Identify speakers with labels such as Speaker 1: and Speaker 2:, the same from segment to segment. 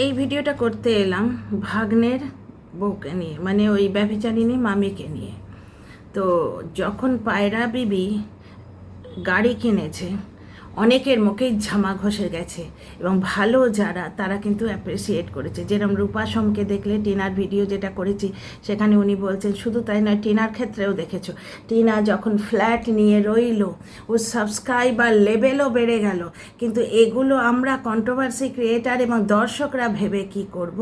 Speaker 1: এই ভিডিওটা করতে এলাম ভাগ্নের বউকে নিয়ে, মানে ওই ব্যভিচারিণী মামিকে নিয়ে। তো যখন পায়রা বিবি গাড়ি কিনেছে, অনেকের মুখেই ঝামা ঘষে গেছে এবং ভালো যারা তারা কিন্তু অ্যাপ্রিসিয়েট করেছে। যেরকম রূপা সোমকে দেখলে টিনার ভিডিও যেটা করেছি সেখানে উনি বলছেন, শুধু তাই নয় টিনার ক্ষেত্রেও দেখেছো, টিনা যখন ফ্ল্যাট নিয়ে রইল ওর সাবস্ক্রাইবার লেভেলও বেড়ে গেল। কিন্তু এগুলো আমরা কন্ট্রোভার্সি ক্রিয়েটার এবং দর্শকরা ভেবে কি করব।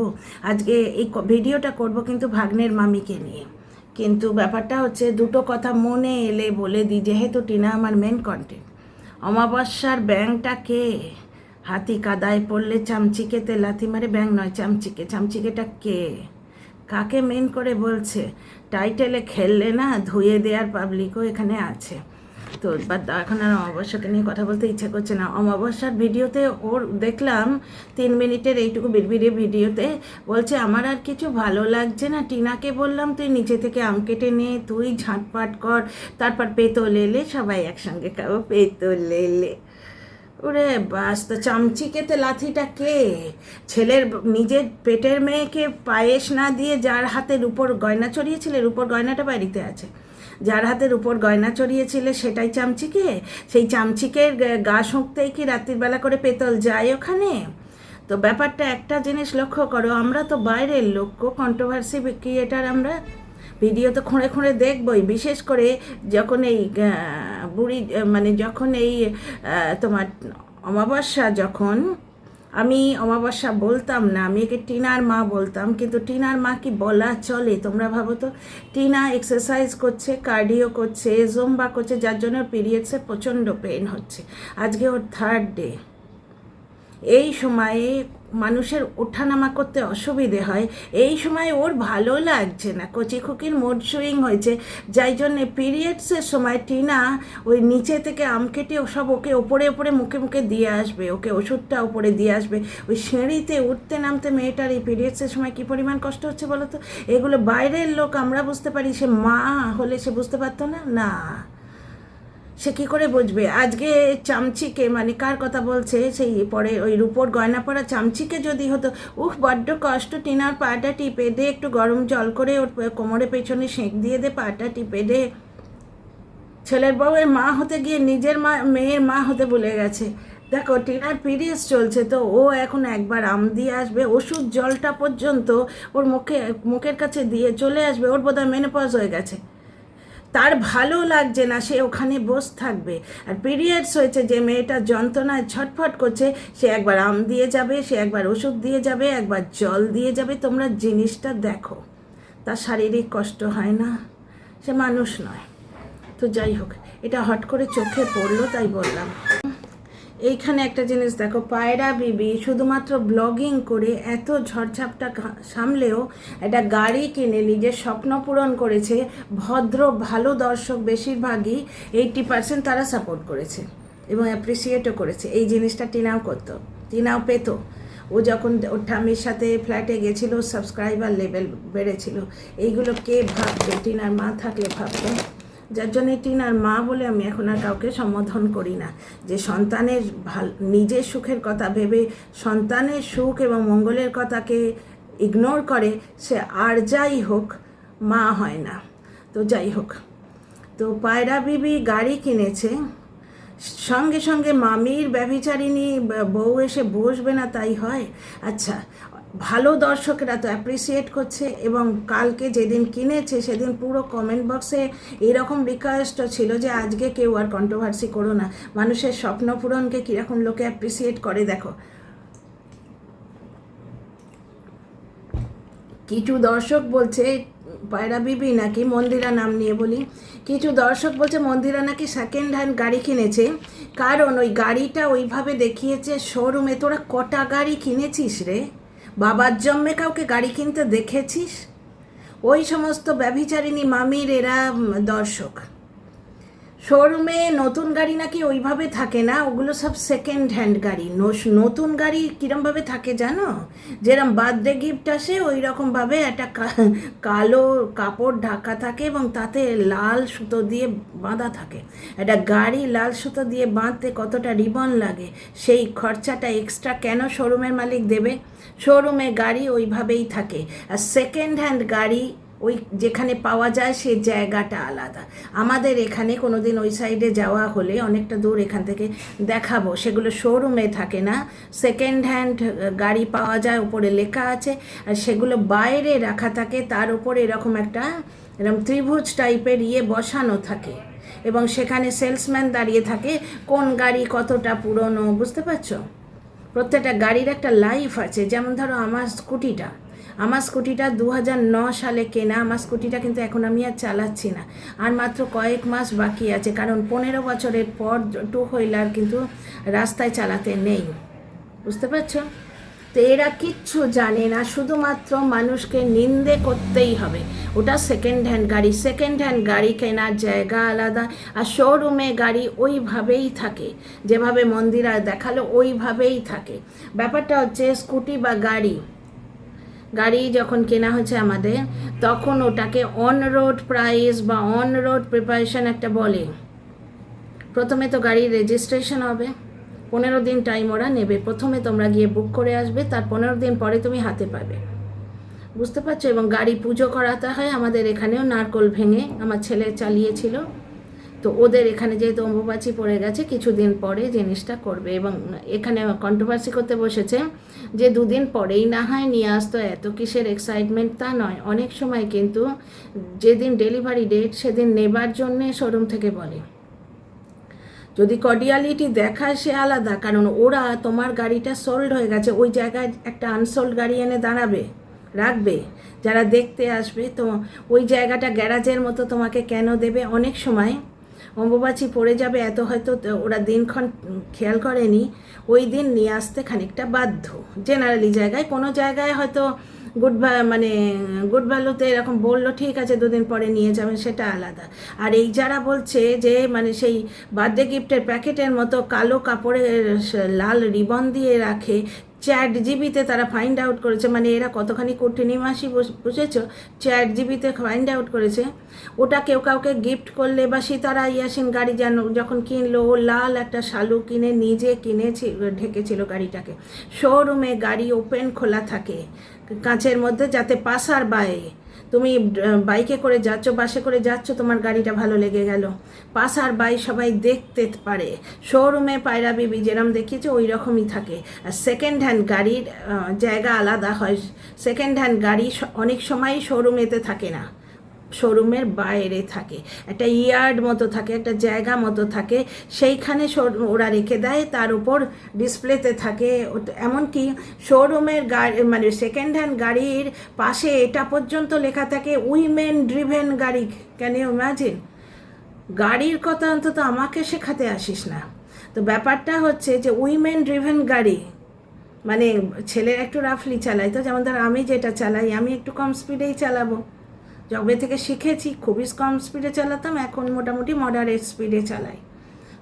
Speaker 1: আজকে এই ভিডিওটা করব কিন্তু ভাগ্নের মামিকে নিয়ে। কিন্তু ব্যাপারটা হচ্ছে দুটো কথা মনে এলে বলে দিই, যেহেতু টিনা আমার মেন কন্টেন্ট। অমাবস্যার ব্যাঙটা কে? হাতি কাদায় পড়লে চামচিকেতে লাথি মারে, ব্যাঙ নয় চামচিকে। চামচিকেটা কে? কাকে মেন করে বলছে? টাইটেলে খেললে না ধুয়ে দেওয়ার পাবলিকও এখানে আছে। তো এখন আর অমাবস্যাকে নিয়ে কথা বলতে ইচ্ছে করছে না। অমাবস্যার ভিডিওতে ওর দেখলাম 3 মিনিটের এইটুকু বিড়বিড়ে ভিডিওতে বলছে, আমার আর কিছু ভালো লাগছে না। টিনাকে বললাম তুই নিচে থেকে আম কেটে নে, তুই ঝাঁটপাট কর, তারপর পেতো লেলে সবাই একসঙ্গে খাবো, পেতো লেলে। ওরে বাস, তো চামচিকেতে লাথিটা কে? ছেলের নিজের পেটের মেয়েকে পায়েস না দিয়ে যার হাতের উপর গয়না চড়িয়েছিলে, উপর গয়নাটা বাড়িতে আছে, যার হাতের উপর গয়না চড়িয়েছিলে সেটাই চামচিকে? সেই চামচিকের গা শুঁকতেই কি রাত্রির বেলা করে পেতল যায় ওখানে? তো ব্যাপারটা একটা জিনিস লক্ষ্য করো, আমরা তো বাইরের লোক, কন্ট্রোভার্সি ক্রিয়েটার, আমরা ভিডিও তো খুঁড়ে খুঁড়ে দেখবই। বিশেষ করে যখন এই বুড়ি, মানে যখন এই তোমার অমাবস্যা, যখন আমি অমাবস্যা বলতাম না, আমি একে টিনার মা বলতাম, কিন্তু টিনার মা কি বলা চলে? তোমরা ভাবো তো, টিনা এক্সারসাইজ করছে, কার্ডিও করছে, জোম্বা করছে, যার জন্য পিরিয়ডসে প্রচণ্ড পেন হচ্ছে। আজকে ওর 3rd ডে। এই সময়ে মানুষের ওঠানামা করতে অসুবিধে হয়, এই সময় ওর ভালো লাগছে না, কচি খুকির মুড সুইং হয়েছে, যাই জন্যে পিরিয়ডসের সময় টিনা ওই নিচে থেকে আম কেটে সব ওকে ওপরে ওপরে মুখে মুখে দিয়ে আসবে, ওকে ওষুধটা ওপরে দিয়ে আসবে। ওই সিঁড়িতে উঠতে নামতে মেয়েটার এই পিরিয়ডসের সময় কী পরিমাণ কষ্ট হচ্ছে বলো তো। এগুলো বাইরের লোক আমরা বুঝতে পারি, সে মা হলে সে বুঝতে পারতো না? না, সে কী করে বুঝবে? আজকে চামচিকে, মানে কার কথা বলছে, সেই পরে ওই রূপোর গয়না পরা চামচিকে যদি হতো, বড্ড কষ্ট, টিনার পাটা টিপে দে, একটু গরম জল করে ওর কোমরে পেছনে সেঁক দিয়ে দে, পাটা টিপে দে। ছেলের বউয়ের মা হতে গিয়ে নিজের মেয়ের মা হতে ভুলে গেছে। দেখো টিনার পিরিয়ডস চলছে, তো ও এখন একবার আম দিয়ে আসবে, ওষুধ জলটা পর্যন্ত ওর মুখের কাছে দিয়ে চলে আসবে। ওর বোধহয় মেনোপজ হয়ে গেছে, তার ভালো লাগছে না, সে ওখানে বসে থাকবে। আর পিরিয়ডস হয়েছে যে মেয়েটা যন্ত্রণায় ছটফট করছে, সে একবার আম দিয়ে যাবে, সে একবার ওষুধ দিয়ে যাবে, একবার জল দিয়ে যাবে। তোমরা জিনিসটা দেখো, তার শারীরিক কষ্ট হয় না? সে মানুষ নয়। তো যাই হোক, এটা হট করে চোখে পড়লো তাই বললাম। এইখানে একটা জিনিস দেখো, পায়রা বিবি শুধুমাত্র ব্লগিং করে এত ঝড়ঝাপটা সামলেও একটা গাড়ি কিনে নিজের স্বপ্ন পূরণ করেছে। ভদ্র ভালো দর্শক বেশিরভাগই 80% তারা সাপোর্ট করেছে এবং অ্যাপ্রিসিয়েটও করেছে। এই জিনিসটা টিনাও করতো, টিনাও পেতো। ও যখন ওর ঠাম্মির সাথে ফ্ল্যাটে গেছিলো, সাবস্ক্রাইবার লেভেল বেড়েছিল। এইগুলো কে ভাববে? টিনার মা থাকলে ভাবতো। যার জন্যে টিনার মা বলে আমি এখন আর কাউকে সম্বোধন করি না। যে সন্তানের নিজের সুখের কথা ভেবে সন্তানের সুখ এবং মঙ্গলের কথাকে ইগনোর করে, সে আর যাই হোক মা হয় না। তো যাই হোক, তো পায়রা বিবি গাড়ি কিনেছে, সঙ্গে সঙ্গে মামির ব্যভিচারিণী বউ এসে বসবে না তাই হয়? আচ্ছা, ভালো দর্শকেরা তো অ্যাপ্রিসিয়েট করছে, এবং কালকে যেদিন কিনেছে সেদিন পুরো কমেন্ট বক্সে এরকম রিকোয়েস্টও ছিল যে আজকে কেউ আর কন্ট্রোভার্সি করো না, মানুষের স্বপ্ন পূরণকে কীরকম লোকে অ্যাপ্রিসিয়েট করে দেখো। কিছু দর্শক বলছে পায়রা বিবি নাকি, মন্দিরা নাম নিয়ে বলি, কিছু দর্শক বলছে মন্দিরা নাকি সেকেন্ড হ্যান্ড গাড়ি কিনেছে, কারণ ওই গাড়িটা ওইভাবে দেখিয়েছে শোরুমে। তোরা কটা গাড়ি কিনেছিস রে? বাবার জন্মে কাউকে গাড়ি কিনতে দেখেছিস? ওই সমস্ত ব্যভিচারিণী মামির এরা দর্শক। শোরুমে নতুন গাড়ি নাকি ওইভাবে থাকে না, ওগুলো সব সেকেন্ড হ্যান্ড গাড়ি। নতুন গাড়ি কীরমভাবে থাকে জানো? যেরকম বার্থডে গিফট আসে ওই রকমভাবে একটা কালো কাপড় ঢাকা থাকে এবং তাতে লাল সুতো দিয়ে বাঁধা থাকে। একটা গাড়ি লাল সুতো দিয়ে বাঁধতে কতটা রিবন লাগে, সেই খরচাটা এক্সট্রা কেন শোরুমের মালিক দেবে? শোরুমে গাড়ি ওইভাবেই থাকে। আর সেকেন্ড হ্যান্ড গাড়ি ওই যেখানে পাওয়া যায় সেই জায়গাটা আলাদা। আমাদের এখানে কোনো দিন ওই সাইডে যাওয়া হলে, অনেকটা দূর এখান থেকে, দেখাবো, সেগুলো শোরুমে থাকে না, সেকেন্ড হ্যান্ড গাড়ি পাওয়া যায়, উপরে লেখা আছে, আর সেগুলো বাইরে রাখা থাকে, তার উপরে এরকম একটা এরকম ত্রিভুজ টাইপের বসানো থাকে এবং সেখানে সেলসম্যান দাঁড়িয়ে থাকে কোন গাড়ি কতটা পুরনো, বুঝতে পারছো? প্রত্যেকটা গাড়ির একটা লাইফ আছে। যেমন ধরো আমার স্কুটিটা 2009 সালে কেনা। আমার স্কুটিটা কিন্তু এখন আমি আর চালাচ্ছি না, আর মাত্র কয়েক মাস বাকি আছে, কারণ 15 বছরের পর টু হুইলার কিন্তু রাস্তায় চালাতে নেই, বুঝতে পারছো? তো এরা কিচ্ছু জানে না, শুধুমাত্র মানুষকে নিন্দে করতেই হবে। ওটা সেকেন্ড হ্যান্ড গাড়ি কেনার জায়গা আলাদা, আর শোরুমে গাড়ি ওইভাবেই থাকে, যেভাবে মন্দিরা দেখালো ওইভাবেই থাকে। ব্যাপারটা হচ্ছে স্কুটি বা গাড়ি যখন কেনা হচ্ছে আমাদের, তখন ওটাকে অন রোড প্রাইস বা অন রোড প্রিপারেশন একটা বলে। প্রথমে তো গাড়ির রেজিস্ট্রেশন হবে, 15 দিন টাইম ওরা নেবে। প্রথমে তোমরা গিয়ে বুক করে আসবে, তার 15 দিন পরে তুমি হাতে পাবে, বুঝতে পারছো? এবং গাড়ি পুজো করাতে হয়। আমাদের এখানেও নারকোল ভেঙে আমার ছেলে চালিয়েছিল, তো ওদের এখানে যেহেতু অম্বুবাচী পড়ে গেছে, কিছুদিন পরে জিনিসটা করবে। এবং এখানে কন্ট্রোভার্সি করতে বসেছে যে 2 দিন পরেই না হয় নিয়ে আসতো, এত কিসের এক্সাইটমেন্ট, তা নয়। অনেক সময় কিন্তু যেদিন ডেলিভারি ডেট সেদিন নেবার জন্যে শোরুম থেকে বলে। যদি কর্ডিয়ালিটি দেখায় সে আলাদা, কারণ ওরা তোমার গাড়িটা সোল্ড হয়ে গেছে, ওই জায়গায় একটা আনসোল্ড গাড়ি এনে রাখবে যারা দেখতে আসবে, তো ওই জায়গাটা গ্যারাজের মতো তোমাকে কেন দেবে? অনেক সময় অম্বুবাচী পড়ে যাবে এত হয়তো ওরা দিনক্ষণ খেয়াল করেনি, ওই দিন নিয়ে আসতে খানিকটা বাধ্য। জেনারেলি কোনো জায়গায় হয়তো গুড ভ্যালুতে এরকম বললো, ঠিক আছে 2 দিন পরে নিয়ে যাবেন, সেটা আলাদা। আর এই যারা বলছে যে সেই বার্থডে গিফটের প্যাকেটের মতো কালো কাপড়ে লাল রিবন দিয়ে রাখে, ChatGPT তারা ফাইন্ড আউট করেছে, এরা কতখানি কঠিনিমাসি, বুঝেছো? ChatGPT ফাইন্ড আউট করেছে ওটা কেউ কাউকে গিফট করলে, বা সীতারা ইয়াসিন গাড়ি যখন কিনলো, ও লাল একটা শালু কিনে নিজে ঢেকেছিল গাড়িটাকে। শোরুমে গাড়ি ওপেন খোলা থাকে কাঁচের মধ্যে, যাতে পাসার বায়ে, তুমি বাইকে করে যাচ্ছ, বাসে করে যাচ্ছ, তোমার গাড়িটা ভালো লেগে গেল, পাসার বাই সবাই দেখতে পারে। শোরুমে পায়রা বিবি যেরকম দেখিয়েছে ওই রকমই থাকে। আর সেকেন্ড হ্যান্ড গাড়ির জায়গা আলাদা হয়। সেকেন্ড হ্যান্ড গাড়ি অনেক সময় শোরুমেতে থাকে না, শোরুমের বাইরে থাকে, একটা ইয়ার্ড মতো থাকে, একটা জায়গা মতো থাকে, সেইখানে ওরা রেখে দেয়, তার উপর ডিসপ্লেতে থাকে। এমনকি শোরুমের গাড়ি সেকেন্ড হ্যান্ড গাড়ির পাশে এটা পর্যন্ত লেখা থাকে উইমেন ড্রিভেন গাড়ি। Can you imagine? গাড়ির কথা অন্তত আমাকে শেখাতে আসিস না। তো ব্যাপারটা হচ্ছে যে উইমেন ড্রিভেন গাড়ি ছেলেরা একটু রাফলি চালায়, তো যেমন ধর আমি যেটা চালাই, আমি একটু কম স্পিডেই চালাবো। যবে থেকে শিখেছি খুবই কম স্পিডে চালাতাম, এখন মোটামুটি মডারেট স্পিডে চালাই,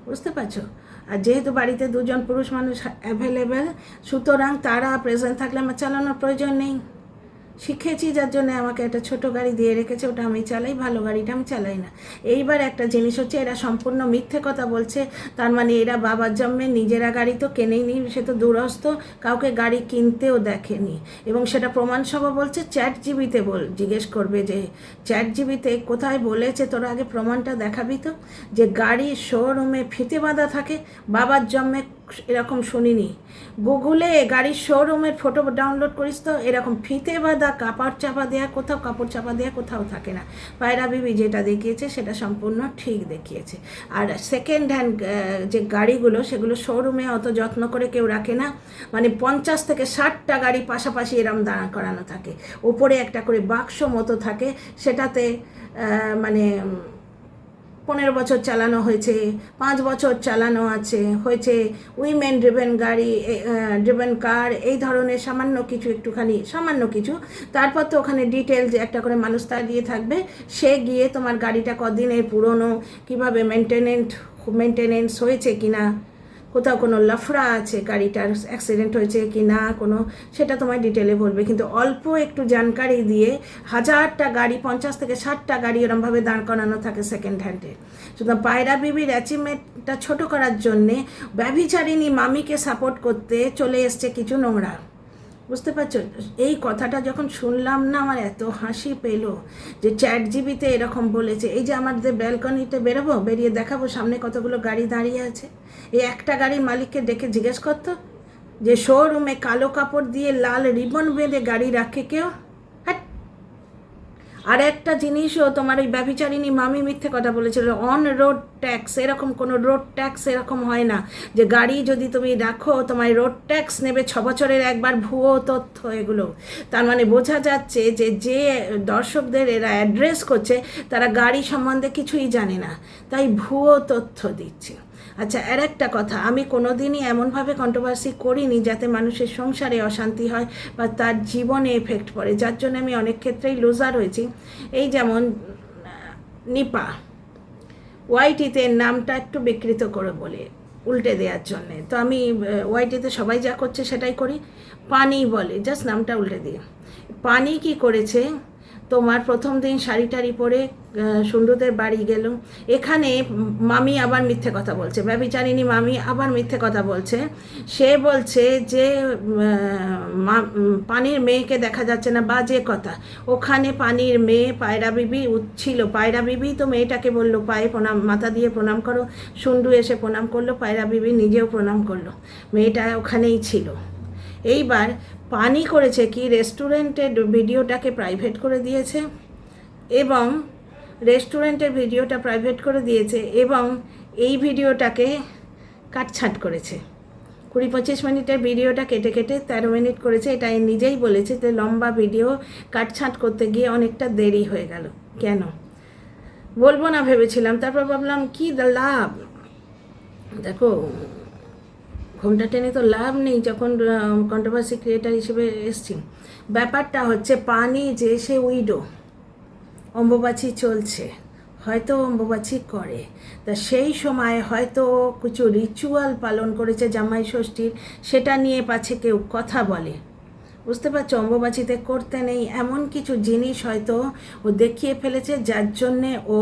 Speaker 1: বুঝতে পারছো? আর যেহেতু বাড়িতে 2 জন পুরুষ মানুষ অ্যাভেলেবেল, সুতরাং তারা প্রেজেন্ট থাকলে আমার চালানোর প্রয়োজন নেই। শিখেছি যার জন্য আমাকে একটা ছোট গাড়ি দিয়ে রেখেছে, ওটা আমি চালাই, ভালো গাড়িটা আমি চালাই না। এইবার একটা জিনিস হচ্ছে, এরা সম্পূর্ণ মিথ্যে কথা বলছে। তার এরা বাবার জন্মে নিজেরা গাড়ি তো কেনেইনি, সে তো দূরস্থ, কাউকে গাড়ি কিনতেও দেখেনি। এবং সেটা প্রমাণসহ বলছে। ChatGPT জিজ্ঞেস করবে যে ChatGPT কোথায় বলেছে, তোরা আগে প্রমাণটা দেখাবি তো, যে গাড়ি শোরুমে ফিতে বাঁধা থাকে। বাবার জন্মে এরকম শুনিনি। গুগলে গাড়ির শোরুমের ফটো ডাউনলোড করিস তো, এরকম ফিতে বাঁধা কাপড় চাপা দেওয়া কোথাও থাকে না। পায়রা বিবি যেটা দেখিয়েছে সেটা সম্পূর্ণ ঠিক দেখিয়েছে। আর সেকেন্ড হ্যান্ড যে গাড়িগুলো, সেগুলো শোরুমে অত যত্ন করে কেউ রাখে না। 50 থেকে 60টা গাড়ি পাশাপাশি এরম দাঁড়া করানো থাকে, ওপরে একটা করে বাক্স মতো থাকে, সেটাতে 15 বছর চালানো হয়েছে, 5 বছর চালানো হয়েছে উইমেন ড্রিভেন কার, এই ধরনের সামান্য কিছু, একটুখানি সামান্য কিছু। তারপর তো ওখানে ডিটেলস একটা করে মানুষ দিয়ে থাকবে, সে গিয়ে তোমার গাড়িটা কদিনের পুরনো, কীভাবে মেনটেনেন্স হয়েছে কি না, কোথাও কোনো লাফড়া আছে, গাড়িটার অ্যাক্সিডেন্ট হয়েছে কি না কোনো, সেটা তোমায় ডিটেলে বলবে। কিন্তু অল্প একটু জানকারি দিয়ে 1000টা গাড়ি, 50 থেকে 60টা গাড়ি এরমভাবে দাঁড় করানো থাকে সেকেন্ড হ্যান্ডে। সুতরাং পায়রা বিবির অ্যাচিভমেন্টটা ছোটো করার জন্যে ব্যভিচারিণী মামিকে সাপোর্ট করতে চলে এসছে কিছু নোংরা। বুঝতে পারছো? এই কথাটা যখন শুনলাম না, আমার এত হাসি পেলো যে চ্যাটজিপিতে এরকম বলেছে। এই যে আমাদের ব্যালকনিতে বেরোবো, বেরিয়ে দেখাবো সামনে কতগুলো গাড়ি দাঁড়িয়ে আছে, এই একটা গাড়ির মালিককে ডেকে জিজ্ঞেস করতো যে শোরুমে কালো কাপড় দিয়ে লাল রিবন বেঁধে গাড়ি রাখে কেউ? আর একটা জিনিসও তোমার ওই ব্যভিচারিণী মামি মিথ্যে কথা বলেছিল, অন রোড ট্যাক্স, এরকম কোনো রোড ট্যাক্স এরকম হয় না যে গাড়ি যদি তুমি রাখো তোমায় রোড ট্যাক্স নেবে 6 বছরের একবার। ভুয়ো তথ্য এগুলো। তার মানে বোঝা যাচ্ছে যে যে দর্শকদের এরা অ্যাড্রেস করছে তারা গাড়ি সম্বন্ধে কিছুই জানে না, তাই ভুয়ো তথ্য দিচ্ছে। আচ্ছা, আর একটা কথা, আমি কোনোদিনই এমনভাবে কন্ট্রোভার্সি করিনি যাতে মানুষের সংসারে অশান্তি হয় বা তার জীবনে এফেক্ট পড়ে, যার জন্য আমি অনেক ক্ষেত্রেই লুজার হয়েছি। এই যেমন নিপা, ওয়াইটিতে নামটা একটু বিকৃত করে বলে উল্টে দেওয়ার জন্যে, তো আমি ওয়াইটিতে সবাই যা করছে সেটাই করি, পানি বলে, জাস্ট নামটা উল্টে দিয়ে। পানি কি করেছে, তোমার প্রথম দিন শাড়ি টাড়ি পরে সুন্দরদের বাড়ি গেল, এখানে মামি আবার মিথ্যে কথা বলছে, ব্যভিচারিণী মামি আবার মিথ্যে কথা বলছে। সে বলছে যে পানির মেয়েকে দেখা যাচ্ছে না, বাজে কথা। ওখানে পানির মেয়ে পায়রা বিবি ছিল, পায়রা বিবি তো মেয়েটাকে বললো পায়ে প্রণাম, মাথা দিয়ে প্রণাম করো, সুন্ডু এসে প্রণাম করলো, পায়রা বিবি নিজেও প্রণাম করলো, মেয়েটা ওখানেই ছিল। এইবার পানি করেছে কি, রেস্টুরেন্টের ভিডিওটাকে প্রাইভেট করে দিয়েছে এবং এবং এই ভিডিওটাকে কাটছাঁট করেছে। 20-25 মিনিটের ভিডিওটা কেটে কেটে 13 মিনিট করেছে। এটা নিজেই বলেছে যে লম্বা ভিডিও কাটছাঁট করতে গিয়ে অনেকটা দেরি হয়ে গেল। কেন বলবো না ভেবেছিলাম, তারপর ভাবলাম কি লাভ, দেখো ঘোমটা টেনে তো লাভ নেই যখন কন্ট্রোভার্সি ক্রিয়েটার হিসেবে এসছি। ব্যাপারটা হচ্ছে পানি যে সে উইডো, অম্বুবাচী চলছে, হয়তো অম্বুবাচী করে, তা সেই সময় হয়তো কিছু রিচুয়াল পালন করেছে জামাই ষষ্ঠীর, সেটা নিয়ে পাছে কেউ কথা বলে। বুঝতে পারছো? অম্বুবাচীতে করতে নেই এমন কিছু জিনিস হয়তো ও দেখিয়ে ফেলেছে, যার জন্যে ও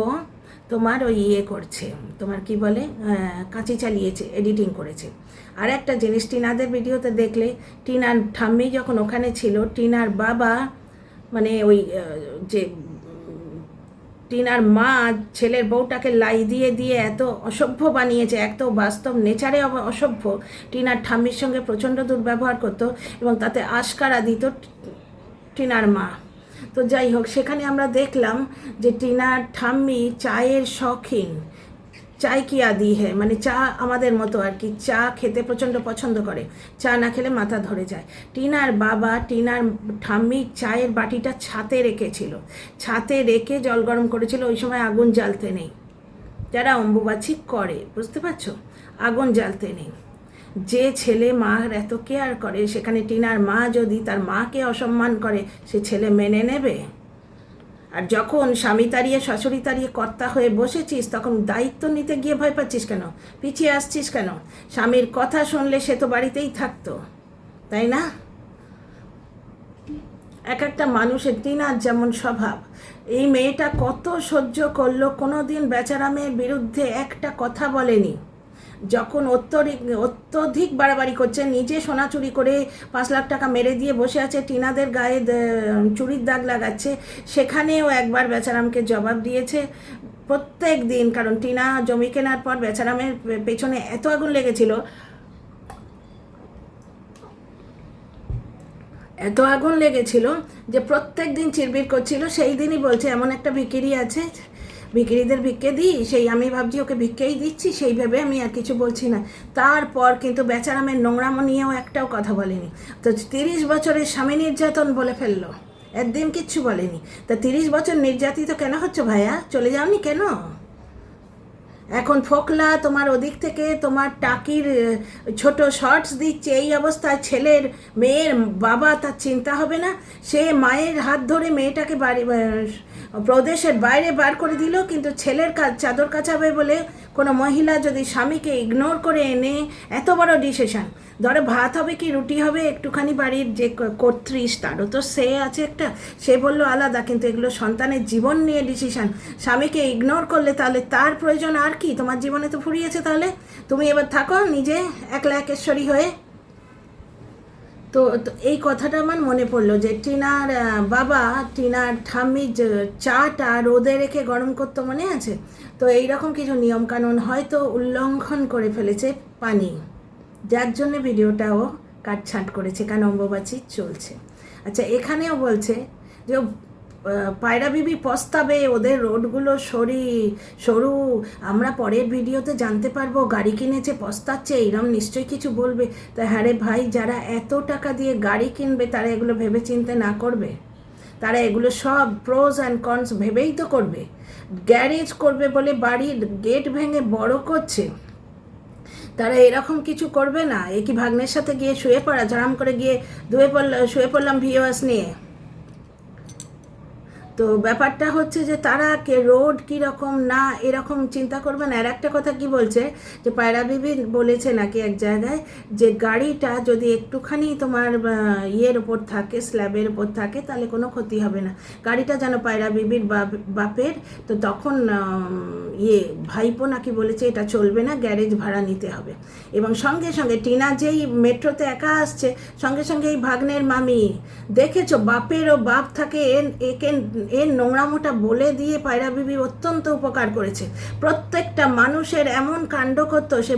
Speaker 1: তোমার ওই করছে, তোমার কি বলে, কাঁচি চালিয়েছে, এডিটিং করেছে। আর একটা জিনিস, টিনাদের ভিডিওতে দেখলে টিনার ঠাম্মি যখন ওখানে ছিল, টিনার বাবা মানে ওই যে টিনার মা ছেলের বউটাকে লাই দিয়ে দিয়ে এত অসভ্য বানিয়েছে, এত বাস্তব নেচারে অসভ্য, টিনার ঠাম্মির সঙ্গে প্রচণ্ড দুর্ব্যবহার করতো এবং তাতে আশকারা দিত টিনার মা। তো যাই হোক, সেখানে আমরা দেখলাম যে টিনার ঠাম্মি চায়ের শখিন, চায় কি আদি হ্যাঁ, মানে চা আমাদের মতো আর কি, চা খেতে প্রচণ্ড পছন্দ করে, চা না খেলে মাথা ধরে যায়। টিনার বাবা টিনার ঠাম্মি চায়ের বাটিটা ছাতে রেখেছিল, ছাতে রেখে জল গরম করেছিল, ওই সময় আগুন জ্বালতে নেই, যারা অম্বুবাচী করে, বুঝতে পারছো, আগুন জ্বালতে নেই। যে ছেলে মার এত কেয়ার করে, সেখানে টিনার মা যদি তার মাকে অসম্মান করে, সে ছেলে মেনে নেবে? আর যখন স্বামী তাড়িয়ে শাশুড়ি তাড়িয়ে কর্তা হয়ে বসেছিস, তখন দায়িত্ব নিতে গিয়ে ভয় পাচ্ছিস কেন, পিছিয়ে আসছিস কেন? স্বামীর কথা শুনলে সে তো বাড়িতেই থাকতো, তাই না? এক একটা মানুষের টিনার যেমন স্বভাব, এই মেয়েটা কত সহ্য করলো, কোনো দিন বেচারা মেয়ের বিরুদ্ধে একটা কথা বলেনি। যখন অত্যধিক বাড়াবাড়ি করছে, নিজে সোনা চুরি করে 5 লাখ টাকা মেরে দিয়ে বসে আছে, টিনাদের গায়ে চুরির দাগ লাগাচ্ছে, সেখানেও একবার বেচারামকে জবাব দিয়েছে প্রত্যেক দিন। কারণ টিনা জমি কেনার পর বেচারামের পেছনে এত আগুন লেগেছিল যে প্রত্যেক দিন চিরবির করছিল। সেই দিনই বলছে এমন একটা ভিখিরি আছে, ভিখিরিদের ভিক্ষে দিই, সেই আমি ভাবছি ওকে ভিক্ষেই দিচ্ছি, সেই ভেবে আমি আর কিছু বলছি না। তারপর কিন্তু বেচারামের নোংরামো নিয়েও একটাও কথা বলেনি। তো 30 বছরের স্বামী নির্যাতন বলে ফেললো, একদিন কিচ্ছু বলেনি। তা 30 বছর নির্যাতিত কেন হচ্ছে ভাইয়া? চলে যাওনি কেন? এখন ফোকলা তোমার ওদিক থেকে তোমার টাকির ছোট শর্টস দিচ্ছে, এই অবস্থায় ছেলের মেয়ের বাবা তার চিন্তা হবে না? সে মায়ের হাত ধরে মেয়েটাকে বাড়ি প্রদেশের বাইরে বার করে দিল, কিন্তু ছেলের কাজ চাদর কাচাবে বলে কোনো মহিলা যদি স্বামীকে ইগনোর করে এনে এত বড় ডিসিশন, ধরো ভাত হবে কি রুটি হবে, একটুখানি বাড়ির যে কর্ত্রীস তারও তো সে আছে একটা, সে বললো আলাদা, কিন্তু এগুলো সন্তানের জীবন নিয়ে ডিসিশন। স্বামীকে ইগনোর করলে তাহলে তার প্রয়োজন আর কি? তোমার জীবনে তো ফুরিয়েছে, তাহলে তুমি এবার থাকো নিজে একলা একেশ্বরী হয়ে। তো এই কথাটা আমার মনে পড়লো যে টিনার বাবা টিনার ঠাম্মি চাটা রোদে রেখে গরম করতো, মনে আছে? তো এইরকম কিছু নিয়মকানুন হয়তো উল্লঙ্ঘন করে ফেলেছে পানি, যার জন্য ভিডিওটাও কাটছাঁট করেছে, কারণ অম্বুবাচী চলছে। আচ্ছা, এখানেও বলছে যে পায়রা বিবি পস্তাবে, ওদের রোডগুলো সরু, আমরা পরের ভিডিওতে জানতে পারবো গাড়ি কিনেছে পস্তাচ্ছে, এরম নিশ্চয়ই কিছু বলবে। তা হ্যাঁ রে ভাই, যারা এত টাকা দিয়ে গাড়ি কিনবে তারা এগুলো ভেবে চিন্তে না করবে? তারা এগুলো সব প্রোজ অ্যান্ড কনস ভেবেই তো করবে। গ্যারেজ করবে বলে বাড়ির গেট ভেঙে বড় করছে, তারা এরকম কিছু করবে না? এ কি ভাগ্নের সাথে গিয়ে শুয়ে পড়া, ঝাড়াম করে গিয়ে শুয়ে পড়লাম ভিওয়াস নিয়ে? তো ব্যাপারটা হচ্ছে যে তারা কে রোড কীরকম না এরকম চিন্তা করবে না। আর একটা কথা কি বলছে যে পায়রা বিবি বলেছে নাকি এক জায়গায় যে গাড়িটা যদি একটুখানি তোমার ইয়ের ওপর থাকে, স্ল্যাবের ওপর থাকে, তাহলে কোনো ক্ষতি হবে না। গাড়িটা যেন পায়রা বিবির বাপের, তো তখন ভাইপো নাকি বলেছে এটা চলবে না, গ্যারেজ ভাড়া নিতে হবে। এবং সঙ্গে সঙ্গে টিনা যেই মেট্রোতে একা আসছে, সঙ্গে সঙ্গে এই ভাগ্নের মামি দেখেছো বাপেরও বাপ থাকে, এর নোংরামোটা বলে দিয়ে পায়রা বিবি অত্যন্ত উপকার করেছে। প্রত্যেকটা মানুষের এমন কাণ্ড করতো, সে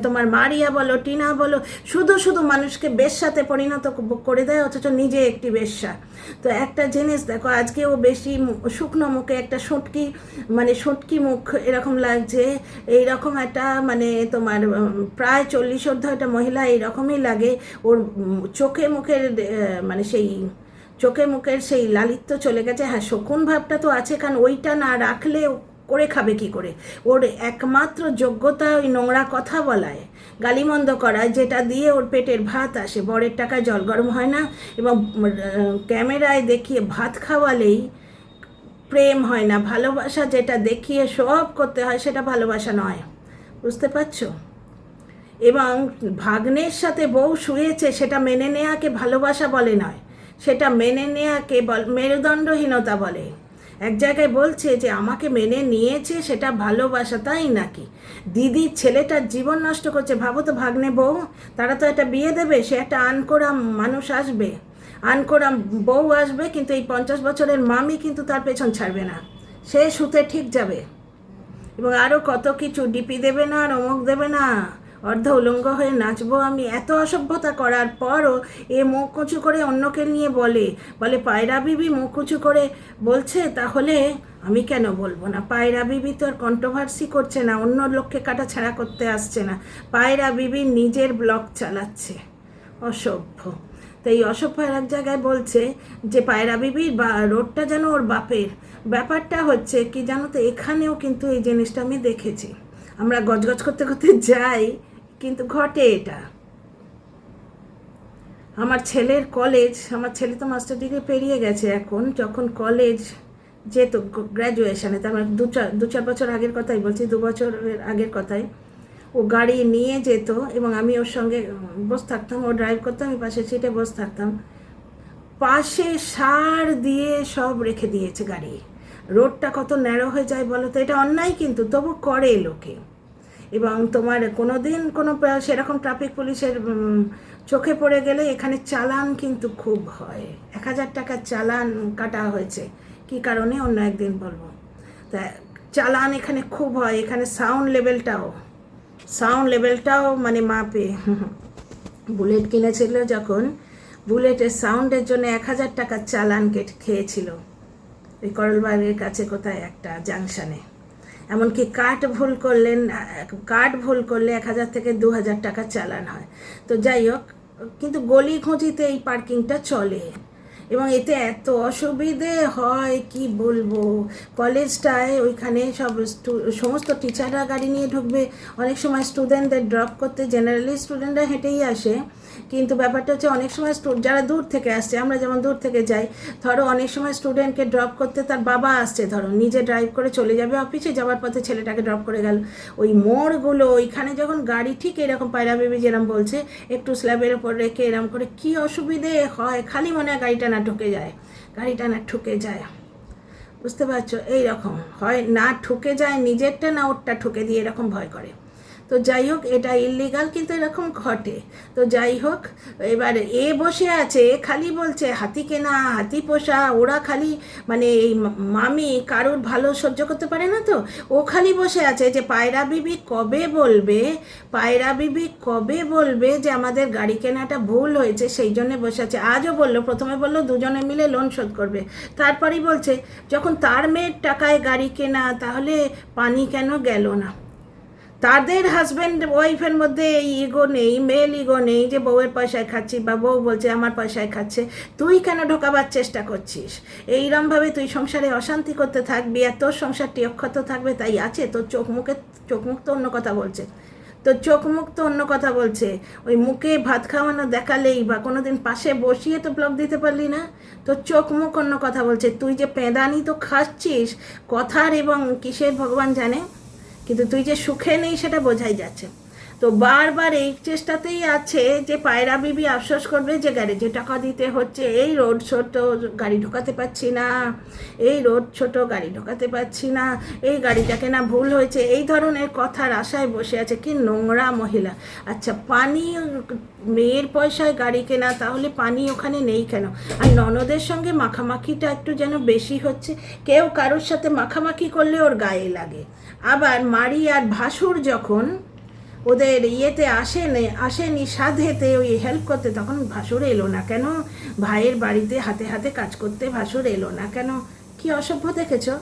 Speaker 1: তোমার মারিয়া বলো টিনা বলো, শুধু মানুষকে বেশ্যাতে পরিণত করে দেয়, অথচ নিজে একটি বেশ্যা। তো একটা জিনিস দেখো, আজকে ও বেশি শুকনো মুখে একটা শুটকি মুখ এরকম লাগছে, এইরকম একটা তোমার প্রায় 40 ঊর্ধ্ব একটা মহিলা এইরকমই লাগে। ওর চোখে মুখের সেই চোখে মুখের সেই লালিত্য চলে গেছে। হ্যাঁ, শকুন ভাবটা তো আছে, কারণ ওইটা না রাখলে করে খাবে কি করে? ওর একমাত্র যোগ্যতা ওই নোংরা কথা বলায়, গালিমন্দ করায়, যেটা দিয়ে ওর পেটের ভাত আসে। বরের টাকায় জল গরম হয় না, এবং ক্যামেরায় দেখিয়ে ভাত খাওয়ালেই প্রেম হয় না। ভালোবাসা যেটা দেখিয়ে সব করতে হয় সেটা ভালোবাসা নয়, বুঝতে পারছো? এবং ভাগ্নের সাথে বউ শুয়েছে সেটা মেনে নেওয়াকে ভালোবাসা বলে নয়, সেটা মেনে নেওয়াকে মেরুদণ্ডহীনতা বলে। এক জায়গায় বলছে যে আমাকে মেনে নিয়েছে সেটা ভালোবাসা, তাই নাকি? দিদির ছেলেটার জীবন নষ্ট করছে। ভাবো তো, ভাগ্নে বউ, তারা তো একটা বিয়ে দেবে, সে একটা আনকোরা মানুষ আসবে, আনকোরা বউ আসবে, কিন্তু এই 50 বছরের মামি কিন্তু তার পেছন ছাড়বে না, সে শুতে ঠিক যাবে। এবং আরও কত কিছু, ডিপি দেবে না আর অমুক দেবে না, অর্ধ উলঙ্গ হয়ে নাচবো আমি। এত অসভ্যতা করার পরও এ মুখ উঁচু করে অন্যকে নিয়ে বলে পায়রা বিবি মুখ উঁচু করে বলছে, তাহলে আমি কেন বলবো না? পায়রা বিবি তো আর কন্ট্রোভার্সি করছে না, অন্য লোককে কাটা ছাড়া করতে আসছে না, পায়রা বিবি নিজের ব্লগ চালাচ্ছে। অসভ্য। তো এই অসভ্য এক জায়গায় বলছে যে পায়রা বিবির রোডটা যেন ওর বাপের। ব্যাপারটা হচ্ছে কি জানো তো, এখানেও কিন্তু এই জিনিসটা আমি দেখেছি। আমরা গজগজ করতে করতে যাই, কিন্তু ঘটে এটা। আমার ছেলের কলেজ, আমার ছেলে তো মাস্টার ডিগ্রি পেরিয়ে গেছে এখন, যখন কলেজ যেত গ্র্যাজুয়েশনে, তার মানে দু চার বছর আগের কথাই বলছি, 2 বছরের আগের কথাই, ও গাড়ি নিয়ে যেত এবং আমি ওর সঙ্গে বসে থাকতাম, ও ড্রাইভ করতাম, আমি পাশের সিটে বসে থাকতাম। পাশে সার দিয়ে সব রেখে দিয়েছে গাড়ি। রোডটা কত ন্যারো হয়ে যায় বলো তো? এটা অন্যায়, কিন্তু তবু করে লোকে। এবং তোমার কোনো দিন কোনো সেরকম ট্রাফিক পুলিশের চোখে পড়ে গেলে এখানে চালান কিন্তু খুব হয়। 1000 টাকার চালান কাটা হয়েছে, কি কারণে অন্য একদিন বলবো। তা চালান এখানে খুব হয়। এখানে সাউন্ড লেভেলটাও মাপে। বুলেট কিনেছিল যখন, বুলেটের সাউন্ডের জন্য 1000 টাকার চালান খেয়েছিল ওই করলবাগের কাছে কোথায় একটা জাংশনে। এমনকি কার্ড ভুল করলে 1000 থেকে 2000 টাকা চালান হয়। তো যাই হোক, কিন্তু গলি খুঁজিতে এই পার্কিংটা চলে। এবং এতে এত অসুবিধে হয় কি বলবো। কলেজটায় ওইখানে সমস্ত টিচাররা গাড়ি নিয়ে ঢুকবে, অনেক সময় স্টুডেন্টদের ড্রপ করতে জেনারেলি স্টুডেন্টরা হেঁটেই আসে, কিন্তু ব্যাপারটা হচ্ছে অনেক সময় যারা দূর থেকে আসছে, আমরা যেমন দূর থেকে যাই, ধরো অনেক সময় স্টুডেন্টকে ড্রপ করতে তার বাবা আসছে, ধরো নিজে ড্রাইভ করে চলে যাবে অফিসে, যাওয়ার পথে ছেলেটাকে ড্রপ করে গেল। ওই মোড়গুলো ওইখানে যখন গাড়ি ঠিক এরকম পায়রা বেবি যেরকম বলছে একটু স্ল্যাবের ওপর রেখে এরকম করে কি অসুবিধে হয়, খালি মনে হয় গাড়িটা না ঠুকে যায়, গাড়িটা না ঠুকে যায়, বুঝতে পারছো? এইরকম হয়, না ঠুকে যায় নিজেরটা, না ওরটা ঠুকে দিয়ে এরকম ভয় করে। তো যাই হোক, এটা ইললিগাল, কিন্তু এরকম ঘটে। তো যাই হোক, এবার বসে আছে খালি বলছে হাতি কেনা, হাতি পোষা, ওরা খালি মানে এই মামি কারুর ভালো সহ্য করতে পারে না, তো ও খালি বসে আছে যে পায়রা বিবি কবে বলবে, পায়রা বিবি কবে বলবে যে আমাদের গাড়ি কেনাটা ভুল হয়েছে, সেই জন্য বসে আছে। আজও বললো, প্রথমে বললো দুজনে মিলে লোন শোধ করবে, তারপরেই বলছে যখন তার মেয়ের টাকায় গাড়ি কেনা তাহলে পানি কেন গেল না। তাদের হাজব্যান্ড ওয়াইফের মধ্যে এই ইগো নেই, মেল ইগো নেই যে বউয়ের পয়সায় খাচ্ছি, বা বউ বলছে আমার পয়সায় খাচ্ছে, তুই কেন ঢোকাবার চেষ্টা করছিস, এইরমভাবে তুই সংসারে অশান্তি করতে থাকবি আর তোর সংসারটি অক্ষত থাকবে। তাই আছে তোর চোখ মুখ তো অন্য কথা বলছে, তোর চোখ মুখ তো অন্য কথা বলছে। ওই মুখে ভাত খাওয়ানো দেখালেই বা কোনো দিন পাশে বসিয়ে তো ব্লগ দিতে পারলি না, তোর চোখ মুখ অন্য কথা বলছে। তুই যে পেঁদানি তো খাচ্ছিস কথার এবং কিসের ভগবান জানে, কিন্তু তুই যে সুখে নেই সেটা বোঝাই যাচ্ছে। তো বারবার এই চেষ্টাতেই আছে যে পায়রা বিবি আফসোস করবে যে গ্যারেজে টাকা দিতে হচ্ছে, এই রোড ছোট গাড়ি ঢোকাতে পারছি না, এই রোড ছোট গাড়ি ঢোকাতে পারছি না, এই গাড়িটাকে না ভুল হয়েছে, এই ধরনের কথার আশায় বসে আছে। কি নোংরা মহিলা। আচ্ছা, পানি মেয়ের পয়সায় গাড়ি কেনা, তাহলে পানি ওখানে নেই কেন? আর ননদের সঙ্গে মাখামাখিটা একটু যেন বেশি হচ্ছে, কেউ কারোর সাথে মাখামাখি করলে ওর গায়ে লাগে। আবার মারি আর ভাসুর যখন ওদের ইয়েতে আসেনি সাধেতে ওই হেল্প করতে, তখন ভাসুর এলো না কেন? ভাইয়ের বাড়িতে হাতে হাতে কাজ করতে ভাসুর এলো না কেন? কি অসভ্য দেখেছো?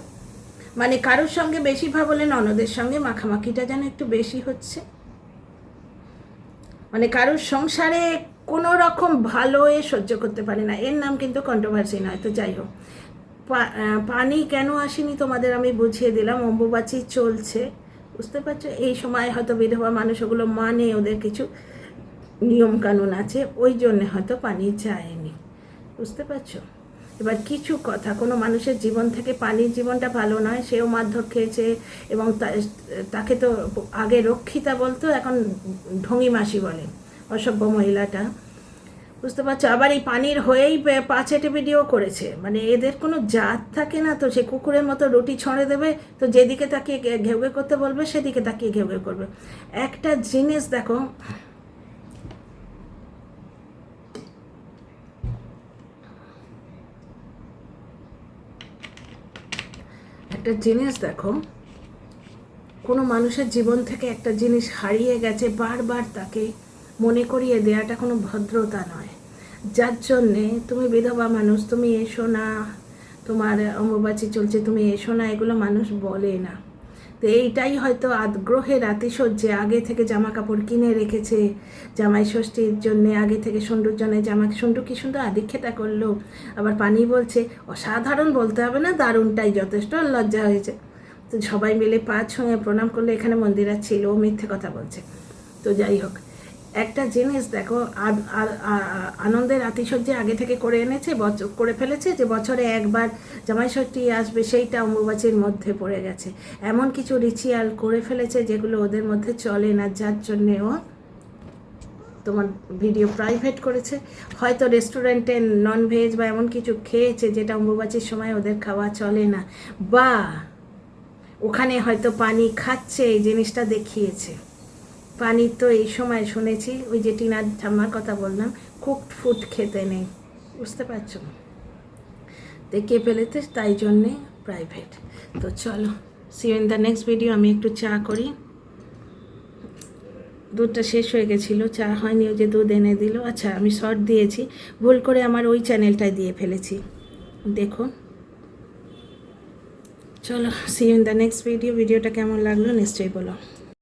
Speaker 1: মানে কারোর সঙ্গে বেশি ভাবলে ননদের সঙ্গে মাখামাখিটা যেন একটু বেশি হচ্ছে, মানে কারোর সংসারে কোনো রকম ভালো সহ্য করতে পারে না। এর নাম কিন্তু কন্ট্রোভার্সি নয়। তো যাই হোক, পানি কেন আসেনি তোমাদের আমি বুঝিয়ে দিলাম। অম্বুবাচী চলছে, বুঝতে পারছো? এই সময় হয়তো বিধবা মানুষ ওগুলো মানে, ওদের কিছু নিয়মকানুন আছে, ওই জন্যে হয়তো পানি যায়নি, বুঝতে পারছো? এবার কিছু কথা, কোনো মানুষের জীবন থেকে পানির জীবনটা ভালো নয়, সেও মারধর খেয়েছে এবং তাকে তো আগে রক্ষিতা বলতো, এখন ঢঙি মাসি বলে, অসভ্য মহিলাটা, বুঝতে পারছো? আবার এই পানির হয়েই পাঁচেটে ভিডিও করেছে, মানে এদের কোনো জাত থাকে না। তো সে কুকুরের মতো রুটি ছড়ে দেবে, তো যেদিকে তাকিয়ে ঘেউ ঘেউ করতে বলবে সেদিকে তাকিয়ে ঘেউ ঘেউ করবে। একটা জিনিস দেখো, কোনো মানুষের জীবন থেকে একটা জিনিস হারিয়ে গেছে, বারবার তাকে মনে করিয়ে দেওয়াটা কোনো ভদ্রতা নয়। যার জন্যে তুমি বিধবা মানুষ, তুমি এসো না, তোমার অম্বুবাচী চলছে তুমি এসো না, এগুলো মানুষ বলে না। তো এইটাই হয়তো আগ্রহের আতিশয্যে আগে থেকে জামা কাপড় কিনে রেখেছে, জামাই ষষ্ঠীর জন্যে আগে থেকে সন্টুর জন্য সন্টু কি সুন্দর আদিক্ষেতা করলো। আবার পানি বলছে অসাধারণ বলতে হবে না, দারুণটাই যথেষ্ট, লজ্জা হয়েছে। তো সবাই মিলে পা ছুঁয়ে প্রণাম করলে এখানে মন্দিরা ছিল, মিথ্যে কথা বলছে। তো যাই হোক, একটা জিনিস দেখো, আনন্দের আতিশয্যে আগে থেকে করে এনেছে, করে ফেলেছে যে বছরে একবার জামাই ষষ্ঠী আসবে, সেইটা অম্বুবাচীর মধ্যে পড়ে গেছে। এমন কিছু রিচুয়াল করে ফেলেছে যেগুলো ওদের মধ্যে চলে না, যার জন্যে ও তোমার ভিডিও প্রাইভেট করেছে। হয়তো রেস্টুরেন্টে ননভেজ বা এমন কিছু খেয়েছে যেটা অম্বুবাচীর সময় ওদের খাওয়া চলে না, বা ওখানে হয়তো পানি খাচ্ছে, এই জিনিসটা দেখিয়েছে। পানি তো এই সময় শুনেছি, ওই যে টিনার ঠাম্মার কথা বললাম, কুকড ফুড খেতে নেই, বুঝতে পারছো? দেখিয়ে ফেলেতে, তাই জন্যে প্রাইভেট। তো চলো, see you in the next video. আমি একটু চা করি, দুধটা শেষ হয়ে গেছিলো, চা হয়নি, ওই যে দুধ এনে দিল। আচ্ছা, আমি শর্ট দিয়েছি, ভুল করে আমার ওই চ্যানেলটায় দিয়ে ফেলেছি, দেখো। চলো, see you in the next video. ভিডিওটা কেমন লাগলো নিশ্চয়ই বলো।